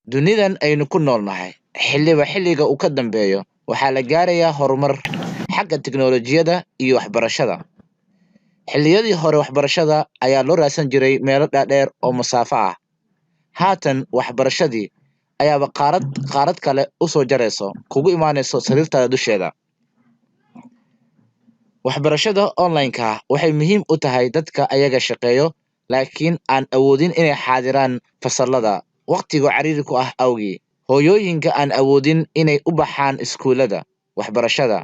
Dunidan aynu ku noolnahay xilliba xilliga uu ka dambeeyo waxaa la gaarayaa horumar xagga tiknoolajiyada iyo waxbarashada. Xilliyadii hore waxbarashada ayaa loo raadsan jiray meelo dhaadheer oo masaafo ah. Haatan waxbarashadii ayaaba qaarad kale u soo jarayso kugu imaanayso sariirtaada dusheeda. Waxbarashada online-ka waxay muhiim u tahay dadka ayaga shaqeeyo laakiin aan awoodin inay xaadiraan fasallada waqtiga cariiri ku ah awgii. Hooyooyinka aan awoodin inay u baxaan iskuulada waxbarashada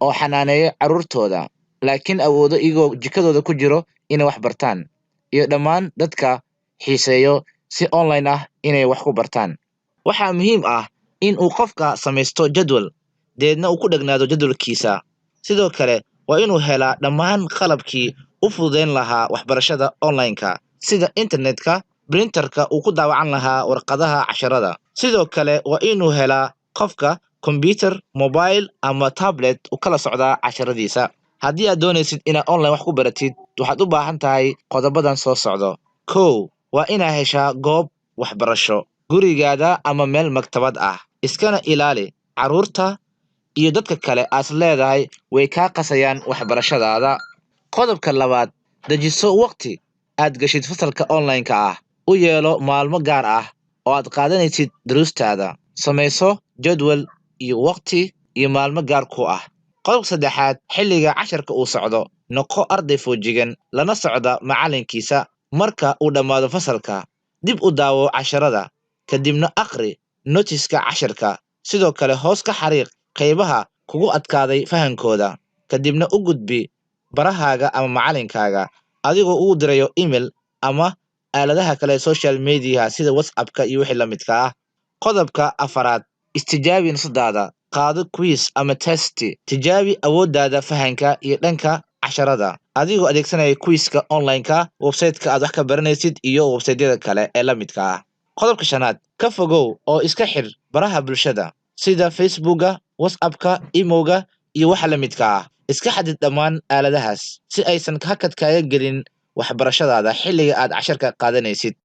oo xanaaneeya carruurtooda laakiin awoodo iyagoo jikadooda ku jiro inay wax bartaan, iyo dhammaan dadka xiiseeyo si online ah inay wax ku bartaan. Waxaa muhiim ah in uu qofka samaysto jadwal deedna uu ku dhegnaado jadwalkiisa. Sidoo kale waa inuu helaa dhammaan qalabkii u fududeyn lahaa waxbarashada online-ka sida internetka, printerka uu ku daawacan lahaa warqadaha casharada. Sidoo kale waa inuu helaa qofka computer, mobile ama tablet u kala socdaa casharadiisa. Haddii aad doonaysid inaad online wax ku baratid, waxaad u baahan tahay qodobadan soo socdo. Kow, waa inaad heshaa goob waxbarasho, gurigaada ama meel maktabad ah. Iskana ilaali carruurta iyo dadka kale aad leedahay way kaa qasayaan waxbarashadaada. Qodobka labaad, dejiso waqti aad gashid fasalka online-ka ah. U yeelo maalmo gaar ah oo aad qaadanaysid duruustaada. Samayso jadwal iyo waqti iyo maalmo gaar ku ah. Qodobka saddexaad, xilliga casharka uu socdo, noqo arday foojigan lana socda macalinkiisa. Marka uu dhammaado fasalka, dib u daawo casharada, kadibna akhri notiska casharka. Sidoo kale hoos ka xariiq qaybaha kugu adkaaday fahankooda, kadibna u gudbi barahaaga ama macalinkaaga adigoo ugu dirayo email ama aaladaha kale social media sida WhatsApp-ka iyo wixii la midka ah. Qodobka afaraad, istijaabi nafsadaada. Qaado quiz ama test. Tijaabi awooddaada fahanka iyo dhanka casharada adigoo adeegsanaya quizka online-ka, website-ka aad wax ka baranaysid iyo website-yada kale ee la midka ah. Qodobka shanaad, ka fogow oo iska xir baraha bulshada sida Facebook-ga, WhatsApp-ka, email-ga iyo waxa la midka ah. Iska xadid dhammaan aaladahaas si aysan hakad kaaga gelin waxbarashadaada xilliga aad casharka qaadanaysid.